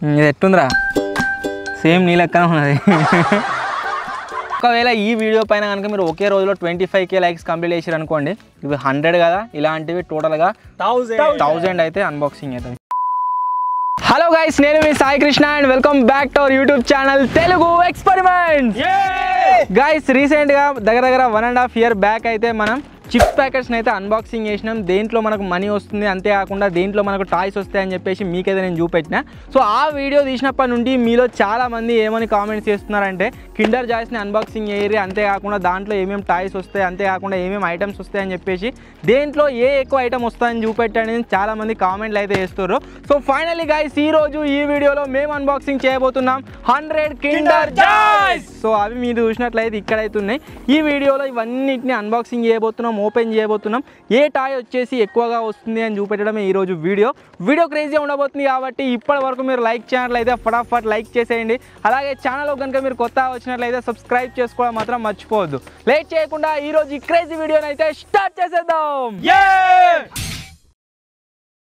ఇది ఎట్టుందిరా సేమ్ నీ లెక్కనే ఉన్నది ఒకవేళ ఈ వీడియో పైన కనుక మీరు ఒకే రోజులో 25K లైక్స్ కంప్లీట్ చేసారు అనుకోండి ఇవి 100 కదా ఇలాంటివి టోటల్గా 1000 అయితే అన్బాక్సింగ్ అవుతుంది హలో గైస్ నేను మీ Sai Krishna and welcome back to our YouTube channel Telugu experiment guys రీసెంట్గా దగ్గర 1.5 year బ్యాక్ అయితే మనం చిప్స్ ప్యాకెట్స్ని అయితే అన్బాక్సింగ్ చేసినాం దేంట్లో మనకు మనీ వస్తుంది అంతేకాకుండా దేంట్లో మనకు టాయ్స్ వస్తాయని చెప్పేసి మీకైతే నేను చూపెట్టిన సో ఆ వీడియో తీసినప్పటి నుండి మీలో చాలామంది ఏమని కామెంట్స్ చేస్తున్నారంటే కిండర్ జాయ్స్ని అన్బాక్సింగ్ చేయరు అంతేకాకుండా దాంట్లో ఏమేమి టాయ్స్ వస్తాయి అంతేకాకుండా ఏమేమి ఐటమ్స్ వస్తాయని చెప్పేసి దేంట్లో ఏ ఎక్కువ ఐటమ్ వస్తాయని చూపెట్టని చాలామంది కామెంట్లు అయితే చేస్తారు సో ఫైనల్లీ గైస్ ఈరోజు ఈ వీడియోలో మేము అన్బాక్సింగ్ చేయబోతున్నాం 100 కిండర్ జాయ్స్ సో అవి మీరు చూసినట్లయితే ఇక్కడైతే ఉన్నాయి ఈ వీడియోలో ఇవన్నిటిని అన్బాక్సింగ్ చేయబోతున్నాం ఓపెన్ చేయబోతున్నాం ఏ టాయ్ వచ్చేసి ఎక్కువగా వస్తుంది అని చూపెట్టడమే ఈరోజు వీడియో క్రేజీగా ఉండబోతుంది కాబట్టి ఇప్పటి వరకు మీరు లైక్ చేసినట్లయితే ఫటాఫట్ లైక్ చేసేయండి అలాగే ఛానల్లో కనుక మీరు కొత్తగా వచ్చినట్లయితే సబ్స్క్రైబ్ చేసుకోవడం మాత్రం మర్చిపోవద్దు లేట్ చేయకుండా ఈరోజు ఈ క్రేజీ వీడియోని అయితే స్టార్ట్ చేసేద్దాం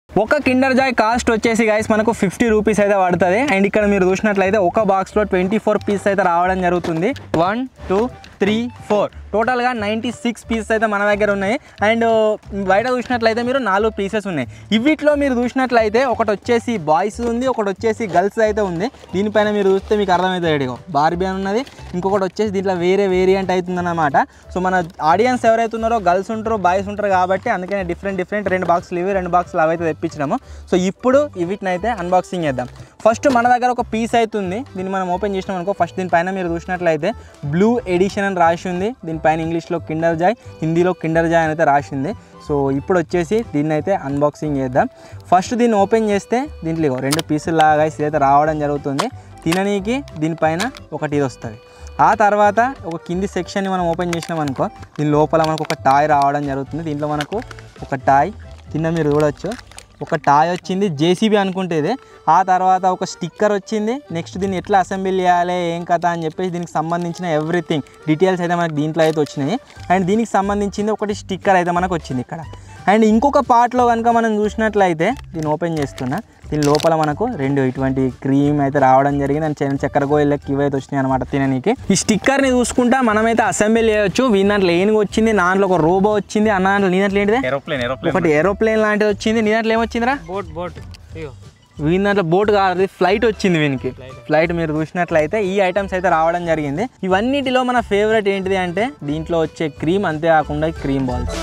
ఒక కిండర్ జాయ్ కాస్ట్ వచ్చేసి గైస్ మనకు 50 రూపీస్ అయితే పడుతుంది అండ్ ఇక్కడ మీరు చూసినట్లయితే ఒక బాక్స్లో 24 పీసెస్ అయితే రావడం జరుగుతుంది 1 2 3 4 టోటల్గా 96 పీసెస్ అయితే మన దగ్గర ఉన్నాయి అండ్ బయట చూసినట్లయితే మీరు 4 పీసెస్ ఉన్నాయి ఇవిట్లో మీరు చూసినట్లయితే ఒకటి వచ్చేసి బాయ్స్ ఉంది ఒకటి వచ్చేసి గర్ల్స్ అయితే ఉంది దీనిపైన మీరు చూస్తే మీకు అర్థమవుతుంది బార్బీ అని ఉన్నది ఇంకొకటి వచ్చేసి దీంట్లో వేరే వేరియంట్ అవుతుందన్నమాట సో మన ఆడియన్స్ ఎవరైతే ఉన్నారో గర్ల్స్ ఉంటారో బాయ్స్ ఉంటారు కాబట్టి అందుకనే డిఫరెంట్ 2 బాక్సులు ఇవి 2 బాక్సులు అవైతే తెప్పించినాము సో ఇప్పుడు వీటిని అయితే అన్బాక్సింగ్ చేద్దాం ఫస్ట్ మన దగ్గర ఒక పీస్ అవుతుంది దీన్ని మనం ఓపెన్ చేసినాం అనుకో ఫస్ట్ దీనిపైన మీరు చూసినట్లయితే బ్లూ ఎడిషన్ అని రాసి ఉంది దీనిపైన ఇంగ్లీష్లో కిండర్ జాయ్ హిందీలో కిండర్ జాయ్ అని అయితే రాసి ఉంది సో ఇప్పుడు వచ్చేసి దీన్ని అయితే అన్బాక్సింగ్ చేద్దాం ఫస్ట్ దీన్ని ఓపెన్ చేస్తే దీంట్లో 2 పీసులు లాగా ఇదైతే రావడం జరుగుతుంది తిననీకి దీనిపైన ఒకటి ఇది వస్తుంది ఆ తర్వాత ఒక కింది సెక్షన్ని మనం ఓపెన్ చేసినాం అనుకో దీని లోపల మనకు ఒక టాయ్ రావడం జరుగుతుంది దీంట్లో మనకు ఒక టాయ్ కింద మీరు చూడవచ్చు ఒక టాయ్ వచ్చింది జేసీబీ అనుకుంటే ఇది ఆ తర్వాత ఒక స్టిక్కర్ వచ్చింది నెక్స్ట్ దీన్ని ఎట్లా అసెంబ్లీ చేయాలి ఏం కథ అని చెప్పేసి దీనికి సంబంధించిన ఎవ్రీథింగ్ డీటెయిల్స్ అయితే మనకు దీంట్లో అయితే వచ్చినాయి అండ్ దీనికి సంబంధించింది ఒకటి స్టిక్కర్ అయితే మనకు వచ్చింది ఇక్కడ అండ్ ఇంకొక పార్ట్లో కనుక మనం చూసినట్లయితే దీన్ని ఓపెన్ చేస్తున్నా దీని లోపల మనకు 2 ఇటువంటి క్రీమ్ అయితే రావడం జరిగింది అండ్ చక్కెర గోయలకి ఇవైతే వచ్చినాయి అనమాట తిననీకి ఈ స్టిక్కర్ని చూసుకుంటా మనమైతే అసెంబ్లీ చేయొచ్చు వీని దాంట్లో ఏనుగు వచ్చింది నా దాంట్లో ఒక రోబో వచ్చింది అన్న దాంట్లో నీ దాంట్లో ఏంటిది ఒకటి ఏరోప్లేన్ లాంటిది వచ్చింది నీ దాంట్లో ఏమొచ్చిందిరా బోట్ వీని దాంట్లో బోట్ కాదు ఫ్లైట్ వచ్చింది వీనికి ఫ్లైట్ మీరు చూసినట్లయితే ఈ ఐటమ్స్ అయితే రావడం జరిగింది ఇవన్నిటిలో మన ఫేవరెట్ ఏంటిది అంటే దీంట్లో వచ్చే క్రీమ్ అంతేకాకుండా క్రీమ్ బాల్స్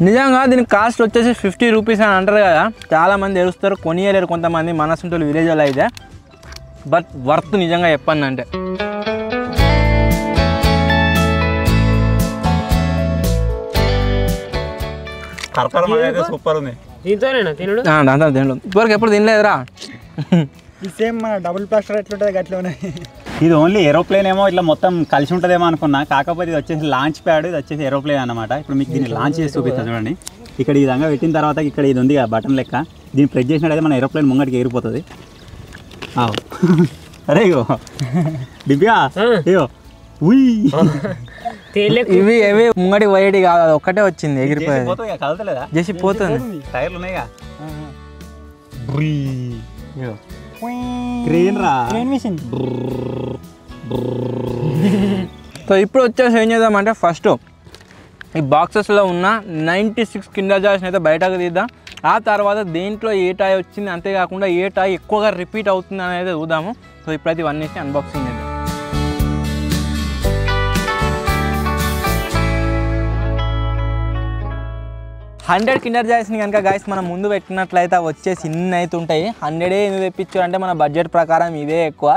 నిజంగా దీని కాస్ట్ వచ్చేసి 50 రూపీస్ అని అంటారు కదా చాలామంది ఏడుస్తారు కొనియలేరు కొంతమంది మనసుంటూ విలేజ్ వాళ్ళు అయితే బట్ వర్త్ నిజంగా చెప్పండి అంటే సూపర్ ఉంది దాంతో తినడు ఇప్పటివరకు ఎప్పుడు తినలేదురా సేమ్ మన డబుల్ ప్లాస్టర్ ఎట్లుంటుంది అట్లా ఉన్నాయి ఇది ఓన్లీ ఏరోప్లేన్ ఏమో ఇట్లా మొత్తం కలిసి ఉంటుందేమో అనుకున్నా కాకపోతే ఇది వచ్చేసి లాంచ్ ప్యాడ్ ఇది వచ్చేసి ఏరోప్లేన్ అనమాట ఇప్పుడు మీకు దీన్ని లాంచ్ చేసి చూపిస్తాను చూడండి ఇక్కడ ఈ విధంగా పెట్టిన తర్వాత ఇక్కడ ఇది ఉంది బటన్ లెక్క దీన్ని ప్రెస్ చేసినట్టయితే మన ఏరోప్లేన్ ముంగటికి ఎగిరిపోతుంది అరే ఇగో దివ్యా అయ్యో ఇవి ఏవి ముంగడి వైడి కాదు అది ఒక్కటే వచ్చింది ఎగిరిపోతుంది కదలలేదా చేసి పోతుంది టైర్లు ఉన్నాయిగా సో ఇప్పుడు వచ్చేసి ఏం చేద్దామంటే ఫస్ట్ ఈ బాక్సెస్లో ఉన్న 96 కిండర్ జాయ్స్ని అయితే బయటకు తీద్దాం ఆ తర్వాత దేంట్లో ఏ టాయ్ వచ్చింది అంతేకాకుండా ఏ టాయ్ ఎక్కువగా రిపీట్ అవుతుంది అనేది చూద్దాము సో ఇప్పుడైతే ఇవన్నీ అన్బాక్సింగ్ చేద్దాం 100 కిండర్ జాయ్స్ని కనుక గైస్ మనం ముందు పెట్టినట్లయితే వచ్చేసి ఇన్ని అయితే ఉంటాయి 100 ఎందుకు తెప్పించారు అంటే మన బడ్జెట్ ప్రకారం ఇదే ఎక్కువ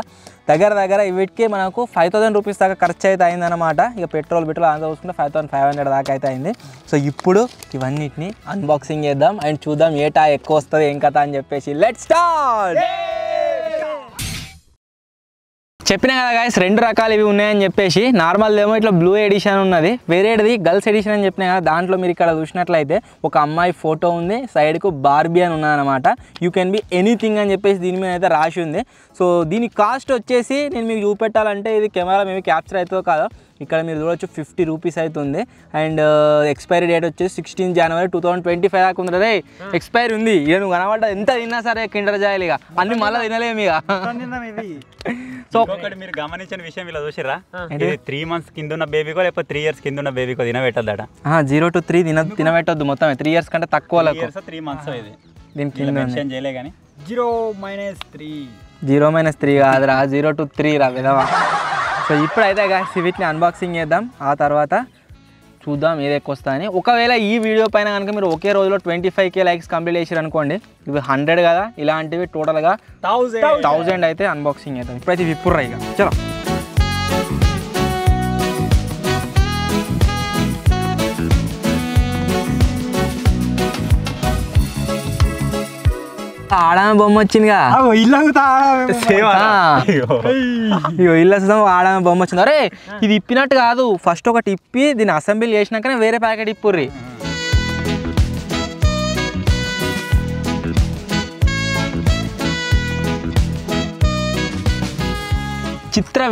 దగ్గర వీటికి మనకు 5000 రూపీస్ దాకా ఖర్చు అయితే అయిందన్నమాట ఇక పెట్రోల్ అంతా చూసుకుంటే 5500 దాకా అయితే అయింది సో ఇప్పుడు ఇవన్నిటిని అన్బాక్సింగ్ చేద్దాం అండ్ చూద్దాం ఏ టాయ్ ఎక్కువ వస్తుంది ఏం కథ అని చెప్పేసి లెట్స్ స్టార్ట్ చెప్పినా కదా గైస్ 2 రకాలు ఇవి ఉన్నాయని చెప్పేసి నార్మల్ ఏమో ఇట్లా బ్లూ ఎడిషన్ ఉన్నది వేరేది గర్ల్స్ ఎడిషన్ అని చెప్పినా కదా దాంట్లో మీరు ఇక్కడ చూసినట్లయితే ఒక అమ్మాయి ఫోటో ఉంది సైడ్కు బార్బీ అని ఉన్నదన్నమాట యూ కెన్ బి ఎనీథింగ్ అని చెప్పేసి దీని మీద అయితే రాసి ఉంది సో దీని కాస్ట్ వచ్చేసి నేను మీకు చూపెట్టాలంటే ఇది కెమెరా మేబీ క్యాప్చర్ అవుతుందో కాదో ఇక్కడ మీరు చూడవచ్చు 50 రూపీస్ అవుతుంది. అండ్ ఎక్స్పైరీ డేట్ వచ్చేసి 16 జనవరి 2025 దాకా ఉంది. అదే ఎక్స్పైరీ ఉంది. ఇక నువ్వు కనబడ్డా ఎంత తిన్నా సరే కిండర్ జాయ్లు ఇక అన్ని మళ్ళీ తినలేము ఇక. సో ఒకటి మీరు గమనించిన విషయం ఇలా చూసిరా, ఇది 3 months కింద ఉన్న బేబీకో లేకపోతే 3 years కింద ఉన్న బేబీకో తినబెట్టద్దట. 0 to 3 తినబెట్టద్దు మొత్తం. 3 years కంటే తక్కువ 3 months ఇది దీనికి మెన్షన్ చేయలే కానీ 0-3 కాదురా, 0 to 3 రా విధవా. సో ఇప్పుడైతే గాయస్ వీటిని అన్బాక్సింగ్ చేద్దాం, ఆ తర్వాత చూద్దాం ఏది ఎక్కువ వస్తా అని. ఒకవేళ ఈ వీడియో పైన కనుక మీరు ఒకే రోజులో 25K లైక్స్ కంప్లీట్ చేసారు అనుకోండి, ఇవి 100 కదా, ఇలాంటివి టోటల్గా 1000 అయితే అన్బాక్సింగ్ చేద్దాం. ఇప్పుడైతే విప్పుర్రా ఇక చలో. ఆడమ బొమ్మ వచ్చిందిగా, ఇల్లు వస్తాం ఆడమ బొమ్మ వచ్చింది. అరే ఇది ఇప్పినట్టు కాదు, ఫస్ట్ ఒకటి ఇప్పి దీన్ని అసెంబ్లీ చేసినాకనే వేరే ప్యాకెట్ ఇప్పుర్రి.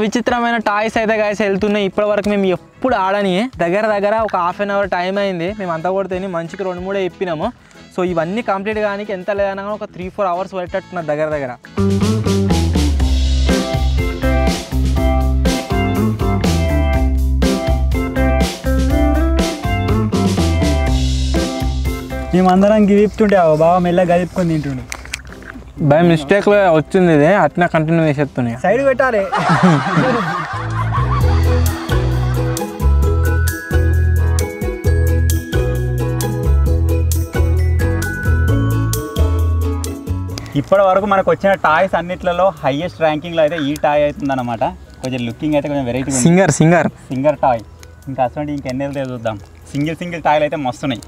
విచిత్రమైన టాయ్స్ అయితే గాయస్ వెళ్తున్నాయి. ఇప్పటి వరకు మేము ఎప్పుడు ఆడని దగ్గర ఒక హాఫ్ అన్ అవర్ టైం అయింది. మేము అంతా కూడా తిని మంచికి 2-3 ఇప్పినాము. సో ఇవన్నీ కంప్లీట్ కానీ ఎంత లేదన్నా ఒక 3-4 hours పట్టేట్టున్నారు దగ్గర. మేమందరం గిప్పుతుంటే బాగా మెల్లగా గదిపుకొని తింటుండే. బై మిస్టేక్లో వచ్చింది ఇది, అట్లా కంటిన్యూ చేసేస్తున్నాయి. సైడ్ పెట్టాలి. ఇప్పటి వరకు మనకు వచ్చిన టాయ్స్ అన్నిట్లలో హైయెస్ట్ ర్యాంకింగ్లో అయితే ఈ టాయ్ అవుతుంది అనమాట. కొంచెం లుకింగ్ అయితే కొంచెం వెరైటీ సింగర్ టాయ్. ఇంకా అసలు ఇంకెన్ని వెళ్తే చూద్దాం. సింగిల్ టాయ్లు అయితే మస్తున్నాయి.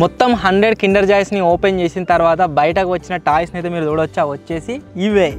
మొత్తం 100 కిండర్ జాయ్స్ని ఓపెన్ చేసిన తర్వాత బయటకు వచ్చిన టాయ్స్ని అయితే మీరు చూడవచ్చు. వచ్చేసి ఇవే.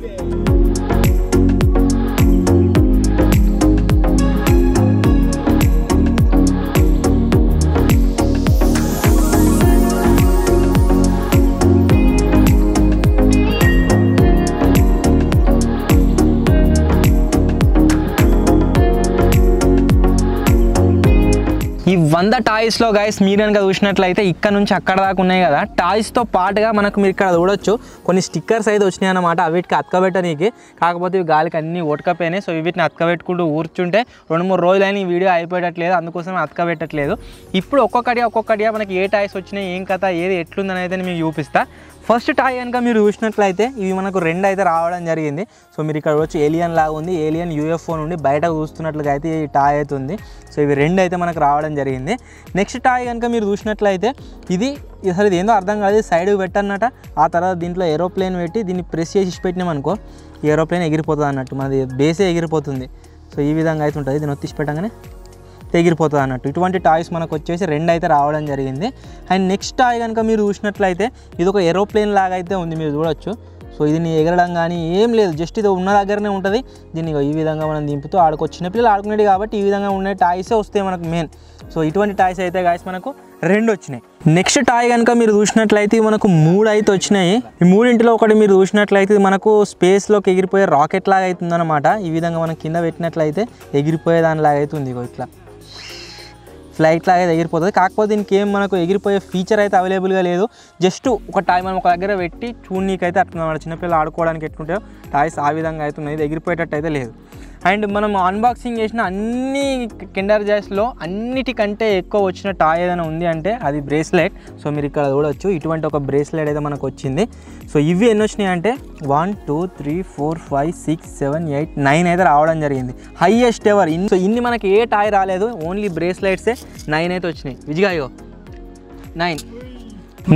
ఈ 100 టాయ్స్లో గైస్ మీరు కనుక చూసినట్లయితే ఇక్కడ నుంచి అక్కడ దాకా ఉన్నాయి కదా. టాయ్స్తో పాటుగా మనకు మీరు ఇక్కడ చూడొచ్చు కొన్ని స్టిక్కర్స్ అయితే వచ్చినాయి అన్నమాట. వీటికి అతకబెట్టనీకి, కాకపోతే ఇవి గాలికి అన్నీ ఒటకపోయినాయి. సో వీటిని అతకబెట్టుకుంటూ కూర్చుంటే 2-3 రోజులైనా ఈ వీడియో అయిపోయట్లేదు, అందుకోసం అతకబెట్టట్లేదు. ఇప్పుడు ఒక్కొక్కటిగా మనకి ఏ టాయ్స్ వచ్చినాయి, ఏం కథ, ఏది ఎట్లుందని అయితే మీకు చూపిస్తా. ఫస్ట్ టాయ్ కనుక మీరు చూసినట్లయితే ఇవి మనకు 2 అయితే రావడం జరిగింది. సో మీరు ఇక్కడ వచ్చి ఏలియన్ లాగా ఉంది, ఏలియన్ UFO నుండి బయటకు చూస్తున్నట్లుగా అయితే ఈ టాయ్ అయితే ఉంది. సో ఇవి 2 అయితే మనకు రావడం జరిగింది. నెక్స్ట్ టాయ్ కనుక మీరు చూసినట్లయితే ఇది అసలు ఇది ఏందో అర్థం కాదు, సైడ్కి పెట్టన్నట. ఆ తర్వాత దీంట్లో ఏరోప్లేన్ పెట్టి దీన్ని ప్రెస్ చేసి పెట్టినామనుకో ఏరోప్లేన్ ఎగిరిపోతుంది అన్నట్టు, మనది బేసే ఎగిరిపోతుంది. సో ఈ విధంగా అయితే ఉంటుంది, దీన్ని ఒత్తిసి పెట్టగానే ఎగిరిపోతుంది అన్నట్టు. ఇటువంటి టాయ్స్ మనకు వచ్చేసి 2 అయితే రావడం జరిగింది. అండ్ నెక్స్ట్ టాయ్ కనుక మీరు చూసినట్లయితే ఇది ఒక ఏరోప్లేన్ లాగా అయితే ఉంది, మీరు చూడొచ్చు. సో ఇది ఎగరడం కానీ ఏం లేదు, జస్ట్ ఇది ఉన్న దగ్గరనే ఉంటుంది. దీన్ని ఈ విధంగా మనం దింపుతూ ఆడుకోవచ్చు. చిన్నపిల్లలు ఆడుకునేది కాబట్టి ఈ విధంగా ఉండే టాయ్సే వస్తాయి మనకు మెయిన్. సో ఇటువంటి టాయ్స్ అయితే గాయస్ మనకు 2 వచ్చినాయి. నెక్స్ట్ టాయ్ కనుక మీరు చూసినట్లయితే మనకు 3 అయితే వచ్చినాయి. ఈ 3 ఒకటి మీరు చూసినట్లయితే మనకు స్పేస్లోకి ఎగిరిపోయే రాకెట్ లాగా అవుతుందన్నమాట. ఈ విధంగా మనం కింద పెట్టినట్లయితే ఎగిరిపోయే దానిలాగా అవుతుంది. ఇట్లా ఫ్లైట్ లాగా ఎగిరిపోతుంది. కాకపోతే దీనికి ఏం మనకు ఎగిరిపోయే ఫీచర్ అయితే అవైలబుల్గా లేదు. జస్ట్ ఒక టాయ్ మనం ఒక దగ్గర పెట్టి చూడనీకైతే అట్లా చిన్నపిల్లలు ఆడుకోవడానికి ఎట్లుంటాయో టాయ్స్ ఆ విధంగా అవుతున్నాయి, ఇది ఎగిరిపోయేటట్టు అయితే లేదు. అండ్ మనం అన్బాక్సింగ్ చేసిన అన్ని కిండర్ జాయ్స్లో అన్నిటికంటే ఎక్కువ వచ్చిన టాయ్ ఏదైనా ఉంది అంటే అది బ్రేస్లెట్. సో మీరు ఇక్కడ చూడవచ్చు ఇటువంటి ఒక బ్రేస్లెట్ అయితే మనకు వచ్చింది. సో ఇవి ఎన్ని వచ్చినాయి అంటే 1 2 3 4 5 6 7 8 9 అయితే రావడం జరిగింది, హైయెస్ట్ ఎవర్. సో ఇన్ని మనకి ఏ టాయ్ రాలేదు, ఓన్లీ బ్రేస్లెట్సే 9 అయితే వచ్చినాయి. విజిగాయో 9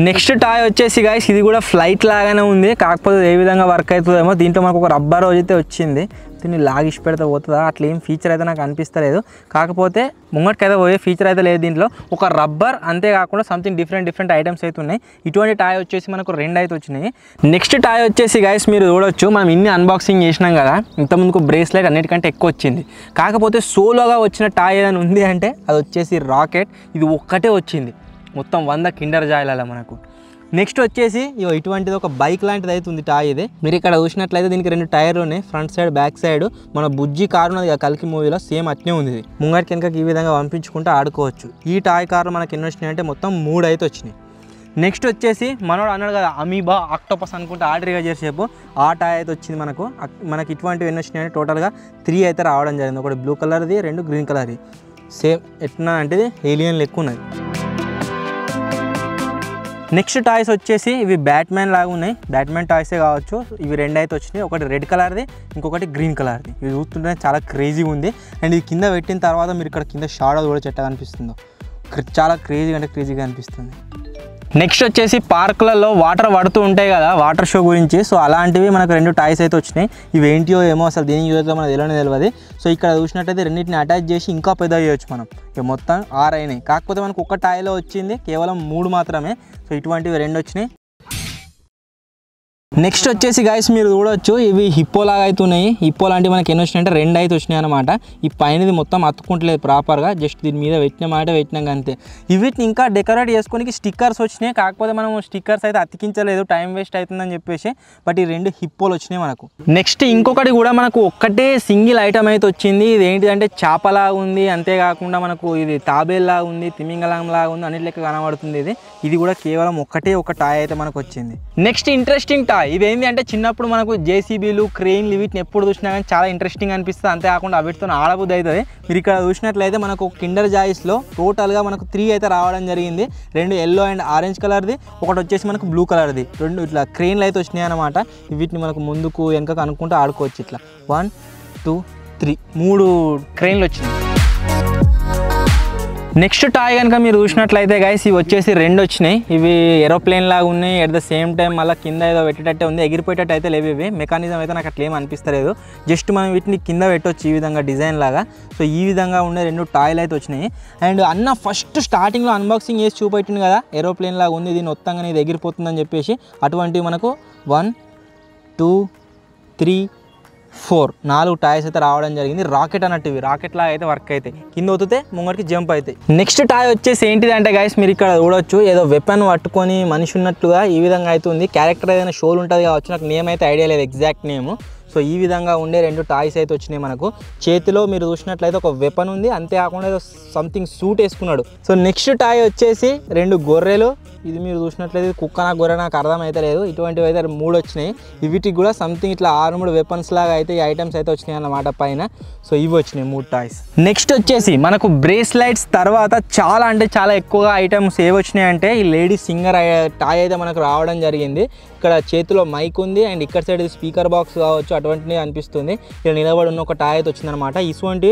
నెక్స్ట్ టాయ్ వచ్చేసి గైస్ ఇది కూడా ఫ్లైట్ లాగానే ఉంది, కాకపోతే ఏ విధంగా వర్క్ అవుతుందేమో. దీంట్లో మనకు ఒక రబ్బర్ అయితే వచ్చింది, దీన్ని లాగిష్ పెడితే పోతుందా అట్లా ఏం ఫీచర్ అయితే నాకు అనిపిస్తలేదు. కాకపోతే ముంగటికైతే పోయే ఫీచర్ అయితే లేదు దీంట్లో, ఒక రబ్బర్ అంతేకాకుండా సంథింగ్ డిఫరెంట్ ఐటమ్స్ అయితే ఉన్నాయి. ఇటువంటి టాయ్ వచ్చేసి మనకు 2 అయితే వచ్చినాయి. నెక్స్ట్ టాయ్ వచ్చేసి గైస్ మీరు చూడొచ్చు, మనం ఇన్ని అన్బాక్సింగ్ చేసినాం కదా, ఇంతకుముందుకు బ్రేస్లెట్ అన్నిటికంటే ఎక్కువ వచ్చింది. కాకపోతే సోలోగా వచ్చిన టాయ్ ఏదైనా ఉంది అంటే అది వచ్చేసి రాకెట్. ఇది ఒక్కటే వచ్చింది మొత్తం 100 కిండర్ జాయ్లలో మనకు. నెక్స్ట్ వచ్చేసి ఇటువంటిది ఒక బైక్ లాంటిది అయితే ఉంది టాయ్. ఇది మీరు ఇక్కడ చూసినట్లయితే దీనికి 2 టైర్లు ఉన్నాయి, ఫ్రంట్ సైడ్ బ్యాక్ సైడ్. మన బుజ్జి కారు ఉన్నది కల్కి మూవీలో సేమ్ అట్నే ఉంది. ముంగటికి వెనకకి ఈ విధంగా పంపించుకుంటూ ఆడుకోవచ్చు. ఈ టాయ్ కార్లు మనకి ఎన్ని వచ్చినాయి అంటే మొత్తం 3 అయితే వచ్చినాయి. నెక్స్ట్ వచ్చేసి మనోడు అన్నాడు కదా అమీబా ఆక్టోపస్ అనుకుంటే ఆర్డర్గా చేసేపు ఆ టాయ్ అయితే వచ్చింది మనకి ఇటువంటివి ఎన్ని వచ్చినాయి అంటే టోటల్గా 3 అయితే రావడం జరిగింది. ఒకటి బ్లూ కలర్ది, 2 గ్రీన్ కలర్ది. సేమ్ ఎట్లా అంటే ఏలియన్ లెక్క ఉన్నది. నెక్స్ట్ టాయ్స్ వచ్చేసి ఇవి బ్యాట్మ్యాన్ లాగా ఉన్నాయి, బ్యాట్మ్యాన్ టాయ్సే కావచ్చు. ఇవి 2 అయితే వచ్చినాయి, ఒకటి రెడ్ కలర్ది, ఇంకొకటి గ్రీన్ కలర్ది. ఇవి చూస్తుంటే చాలా క్రేజీగా ఉంది. అండ్ ఇది కింద పెట్టిన తర్వాత మీరు ఇక్కడ కింద షాడో కూడా చెట్ట కనిపిస్తుందో, చాలా క్రేజీగా అనిపిస్తుంది. నెక్స్ట్ వచ్చేసి పార్కులలో వాటర్ పడుతూ ఉంటాయి కదా, వాటర్ షో గురించి. సో అలాంటివి మనకు 2 టాయ్స్ అయితే వచ్చినాయి. ఇవి ఏంటియో ఏమో అసలు దీనికి యూజ్ మనకు తెలియదు. సో ఇక్కడ చూసినట్టయితే రెండింటిని అటాచ్ చేసి ఇంకా పెద్ద చేయొచ్చు మనం. ఇక మొత్తం 6 అయినాయి. కాకపోతే మనకు ఒక టాయ్లో వచ్చింది కేవలం 3 మాత్రమే. సో ఇటువంటివి 2 వచ్చినాయి. నెక్స్ట్ వచ్చేసి గైస్ మీరు చూడొచ్చు, ఇవి హిప్పో లాగా అవుతున్నాయి. హిప్పో లాంటివి మనకి ఎన్ని వచ్చినాయి అంటే 2 అయితే వచ్చినాయి అనమాట. ఈ పైనది మొత్తం అతుక్కుంటలేదు ప్రాపర్గా, జస్ట్ దీని మీద పెట్టినాక అంతే. వీటిని ఇంకా డెకరేట్ చేసుకోనికి స్టిక్కర్స్ వచ్చినాయి, కాకపోతే మనం స్టిక్కర్స్ అయితే అతికించలేదు, టైం వేస్ట్ అవుతుందని చెప్పేసి. బట్ ఈ 2 హిప్పోలు వచ్చినాయి మనకు. నెక్స్ట్ ఇంకొకటి కూడా మనకు ఒక్కటే సింగిల్ ఐటమ్ అయితే వచ్చింది. ఇది ఏంటిదంటే చేపలా ఉంది, అంతేకాకుండా మనకు ఇది తాబేల్లా ఉంది, తిమింగలం లాగా ఉంది, అన్నిటి లెక్క కనబడుతుంది. ఇది కూడా కేవలం ఒక టాయ్ అయితే మనకు వచ్చింది. నెక్స్ట్ ఇంట్రెస్టింగ్ టాయ్ ఇదేంటి అంటే చిన్నప్పుడు మనకు జేసీబీలు, క్రెయిన్లు వీటిని ఎప్పుడు చూసినా కానీ చాలా ఇంట్రెస్టింగ్ అనిపిస్తుంది, అంతేకాకుండా వీటితో ఆడబుద్ధి అవుతుంది. మీరు ఇక్కడ చూసినట్లయితే మనకు కిండర్ జాయ్స్లో టోటల్గా మనకు 3 అయితే రావడం జరిగింది. 2 ఎల్లో అండ్ ఆరెంజ్ కలర్ది, ఒకటి వచ్చేసి మనకు బ్లూ కలర్ది. 2 ఇట్లా క్రెయిన్లు అయితే వచ్చినాయి అనమాట. వీటిని మనకు ముందుకు వెనకకు అనుకుంటూ ఆడుకోవచ్చు. ఇట్లా 1 2 3 3 క్రెయిన్లు వచ్చినాయి. నెక్స్ట్ టాయ్ కనుక మీరు చూసినట్లయితే గైస్ ఇవి వచ్చేసి 2 వచ్చినాయి. ఇవి ఏరోప్లేన్ లాగా ఉన్నాయి, అట్ ద సేమ్ టైం మళ్ళీ కింద ఏదో పెట్టేటట్టే ఉంది, ఎగిరిపోయేటట్టు అయితే లేవు. ఇవి మెకానిజం అయితే నాకు అట్లా ఏం అనిపిస్తలేదు. జస్ట్ మనం వీటిని కింద పెట్టవచ్చు ఈ విధంగా డిజైన్ లాగా. సో ఈ విధంగా ఉండే 2 టాయ్లు అయితే వచ్చినాయి. అండ్ అన్న ఫస్ట్ స్టార్టింగ్లో అన్బాక్సింగ్ చేసి చూపెట్టింది కదా ఏరోప్లేన్ లాగా ఉంది, దీన్ని మొత్తంగా ఇది ఎగిరిపోతుందని చెప్పేసి. అటువంటివి మనకు 1 2 3 4 టాయ్స్ అయితే రావడం జరిగింది. రాకెట్ అన్నట్టు ఇవి రాకెట్ లాగా అయితే వర్క్ అయితే కింద ఒత్తితే ముంగటికి జంప్ అవుతాయి. నెక్స్ట్ టాయ్ వచ్చేసి ఏంటిది అంటే గైస్ మీరు ఇక్కడ చూడొచ్చు, ఏదో వెపన్ పట్టుకొని మనిషి ఉన్నట్లుగా ఈ విధంగా అయితే ఉంది. క్యారెక్టర్ ఏదైనా షోలు ఉంటుంది కావచ్చు, నాకు నేమ్ అయితే ఐడియా లేదు ఎగ్జాక్ట్ నేమ్. సో ఈ విధంగా ఉండే 2 టాయ్స్ అయితే వచ్చినాయి మనకు. చేతిలో మీరు చూసినట్లయితే ఒక వెపన్ ఉంది, అంతేకాకుండా ఏదో సంథింగ్ సూట్ వేసుకున్నాడు. సో నెక్స్ట్ టాయ్ వచ్చేసి 2 గొర్రెలు. ఇది మీరు చూసినట్లయితే కుక్క నా గొర్రె నాకు అర్థమైతే లేదు. ఇటువంటివి అయితే 3 వచ్చినాయి. వీటికి కూడా సంథింగ్ ఇట్లా 6 వెపన్స్ లాగా అయితే ఈ ఐటమ్స్ అయితే వచ్చినాయి అన్నమాట పైన. సో ఇవి వచ్చినాయి 3 టాయ్స్. నెక్స్ట్ వచ్చేసి మనకు బ్రేస్లైట్స్ తర్వాత చాలా అంటే చాలా ఎక్కువగా ఐటమ్స్ ఏవి వచ్చినాయి అంటే ఈ లేడీ సింగర్ టాయ్ అయితే మనకు రావడం జరిగింది. ఇక్కడ చేతిలో మైక్ ఉంది అండ్ ఇక్కడ సైడ్ స్పీకర్ బాక్స్ కావచ్చు అటువంటివి అనిపిస్తుంది. ఇక్కడ నిలబడి ఉన్న ఒక టాయ్ అయితే వచ్చిందనమాట. ఇటువంటి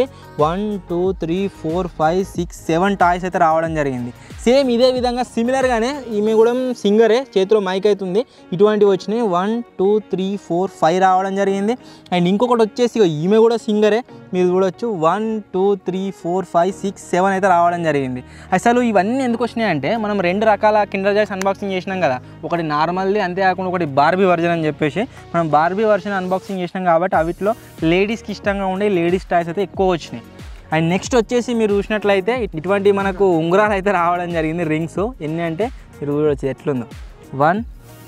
1 2 3 4 5 6 7 టాయ్స్ అయితే రావడం జరిగింది. సేమ్ ఇదే విధంగా సిమిలర్గానే ఈమె కూడా సింగరే, చేతిలో మైక్ అవుతుంది. ఇటువంటివి వచ్చినాయి 1 2 3 4 5 రావడం జరిగింది. అండ్ ఇంకొకటి వచ్చేసి ఈమె కూడా సింగరే, మీరు చూడొచ్చు 1 2 3 4 5 6 7 అయితే రావడం జరిగింది. అసలు ఇవన్నీ ఎందుకు వచ్చినాయి అంటే మనం 2 రకాల కిండర్ జాయ్స్ అన్బాక్సింగ్ చేసినాం కదా, ఒకటి నార్మల్ది అంతేకాకుండా ఒకటి బార్బీ వర్జన్ అని చెప్పేసి. మనం బార్బీ వర్షన్ అన్బాక్సింగ్ చేసినాం కాబట్టి అవిట్లో లేడీస్కి ఇష్టంగా ఉండే లేడీస్ టాయ్స్ అయితే ఎక్కువ వచ్చినాయి. అండ్ నెక్స్ట్ వచ్చేసి మీరు చూసినట్లయితే ఇటువంటి మనకు ఉంగరాలు అయితే రావడం జరిగింది, రింగ్స్. ఎన్ని అంటే మీరు చూడవచ్చు ఎట్లుందో 1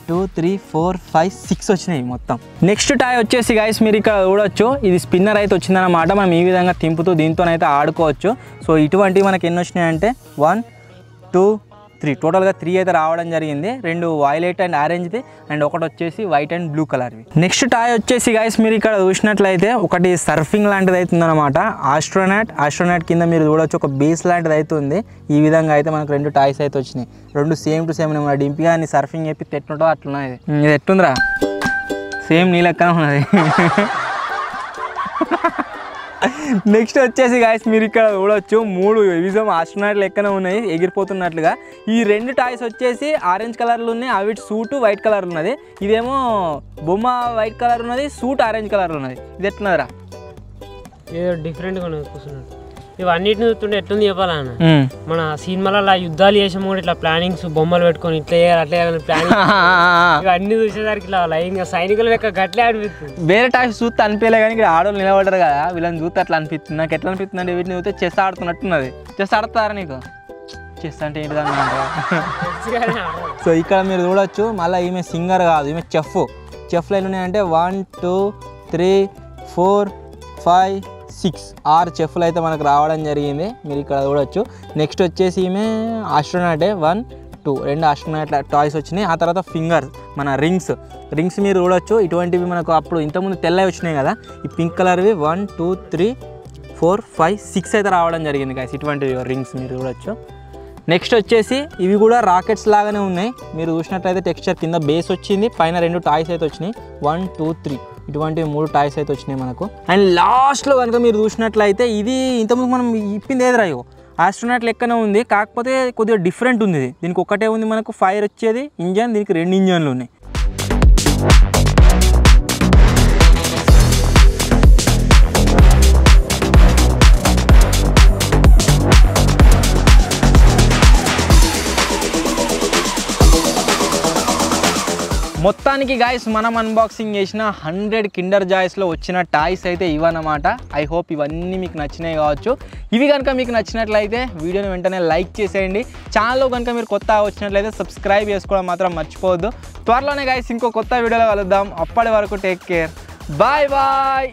2 3 4 5 6 వచ్చినాయి మొత్తం. నెక్స్ట్ టాయ్ వచ్చేసి గైస్ మీరు ఇక్కడ చూడొచ్చు, ఇది స్పిన్నర్ అయితే వచ్చిందన్నమాట. మనం ఈ విధంగా తింపుతూ దీంతోనైతే ఆడుకోవచ్చు. సో ఇటువంటివి మనకి ఎన్ని వచ్చినాయి అంటే 1 2 3 టోటల్గా 3 అయితే రావడం జరిగింది. 2 వైలెట్ అండ్ ఆరెంజ్ది అండ్ ఒకటి వచ్చేసి వైట్ అండ్ బ్లూ కలర్వి. నెక్స్ట్ టాయ్ వచ్చేసి గైస్ మీరు ఇక్కడ చూసినట్లయితే ఒకటి సర్ఫింగ్ లాంటిది అవుతుందన్నమాట. ఆస్ట్రోనాట్ కింద మీరు చూడొచ్చు ఒక బేస్ లాంటిది అయితే ఉంది. ఈ విధంగా అయితే మనకు 2 టాయ్స్ అయితే వచ్చినాయి. 2 సేమ్ టు సేమ్ మన డింపి కానీ సర్ఫింగ్ చెప్పి ఎట్లుంటో అట్లున్నది. ఇది ఎట్లుందిరా, సేమ్ నీ లెక్కనే ఉన్నది. నెక్స్ట్ వచ్చేసి గాయస్ మీరు ఇక్కడ చూడొచ్చు 3 విజం ఆస్ట్రోనాట్ లెక్కనే ఉన్నాయి ఎగిరిపోతున్నట్లుగా. ఈ 2 టాయ్స్ వచ్చేసి ఆరెంజ్ కలర్లో ఉన్నాయి, అవి సూటు వైట్ కలర్ ఉన్నది. ఇదేమో బొమ్మ వైట్ కలర్ ఉన్నది, సూట్ ఆరెంజ్ కలర్ ఉన్నది. ఇది ఎట్లున్నదిరా? ఏదో డిఫరెంట్గా ఉన్నది కూర్చున్నాడు. ఇవన్నిటిని చూస్తుంటే ఎట్లుంది చెప్పాలన్న, మన సినిమాలలో యుద్ధాలు చేసాము కూడా ఇట్లా ప్లానింగ్స్ బొమ్మలు పెట్టుకొని ఇట్లా చేయాలి అట్లా చేయాలని ప్లానింగ్ ఇవన్నీ చూసేసరికి ఇట్లా లైన్గా సైనికుల లెక్క గట్లే అనిపిస్తుంది. వేరే టాయ్స్ చూస్తే అనిపించలే కానీ ఇక్కడ ఆడవాళ్ళు నిలబడరు కదా, వీళ్ళని చూస్తే అట్లా అనిపిస్తుంది. నాకు ఎట్లా అనిపిస్తుంది అంటే వీటిని చూస్తే చెస్ ఆడుతున్నట్టున్నది. చెస్ ఆడతారా నీకు? చెస్ అంటే ఏంటిదన్నా? సో ఇక్కడ మీరు చూడొచ్చు. మళ్ళీ ఈమె సింగర్ కాదు, ఈమె చెఫ్లు ఎన్ని ఉన్నాయంటే 1 2 3 4 5 6 6 చెఫ్లు అయితే మనకు రావడం జరిగింది. మీరు ఇక్కడ చూడొచ్చు. నెక్స్ట్ వచ్చేసి ఈమె ఆస్ట్రోనాటే 1 2 2 ఆస్ట్రోనాట్ టాయ్స్ వచ్చినాయి. ఆ తర్వాత ఫింగర్స్ మన రింగ్స్ మీరు చూడొచ్చు. ఇటువంటివి మనకు అప్పుడు ఇంతకుముందు తెల్లవి వచ్చినాయి కదా, ఈ పింక్ కలర్వి 1 2 3 4 5 6 అయితే రావడం జరిగింది గాయస్. ఇటువంటివి రింగ్స్ మీరు చూడొచ్చు. నెక్స్ట్ వచ్చేసి ఇవి కూడా రాకెట్స్ లాగానే ఉన్నాయి. మీరు చూసినట్లయితే టెక్స్చర్ కింద బేస్ వచ్చింది, పైన 2 టాయ్స్ అయితే వచ్చినాయి. 1 2 3 ఇటువంటి 3 టాయ్స్ అయితే వచ్చినాయి మనకు. అండ్ లాస్ట్లో కనుక మీరు చూసినట్లయితే ఇది ఇంతకుముందు మనం ఇప్పింది ఏది రాయో ఆస్ట్రోనాట్ లెక్కనే ఉంది, కాకపోతే కొద్దిగా డిఫరెంట్ ఉంది. దీనికి ఒక్కటే ఉంది మనకు ఫైర్ వచ్చేది ఇంజన్, దీనికి 2 ఇంజన్లు ఉన్నాయి. మొత్తానికి గాయస్ మనం అన్బాక్సింగ్ చేసిన 100 కిండర్ జాయ్స్లో వచ్చిన టాయ్స్ అయితే ఇవన్నమాట. ఐ హోప్ ఇవన్నీ మీకు నచ్చినాయి కావచ్చు. ఇవి కనుక మీకు నచ్చినట్లయితే వీడియోని వెంటనే లైక్ చేసేయండి. ఛానల్లో కనుక మీరు కొత్తగా వచ్చినట్లయితే సబ్స్క్రైబ్ చేసుకోవడం మాత్రం మర్చిపోవద్దు. త్వరలోనే గాయస్ ఇంకో కొత్త వీడియోలో కలుద్దాం. అప్పటి వరకు టేక్ కేర్, బాయ్ బాయ్.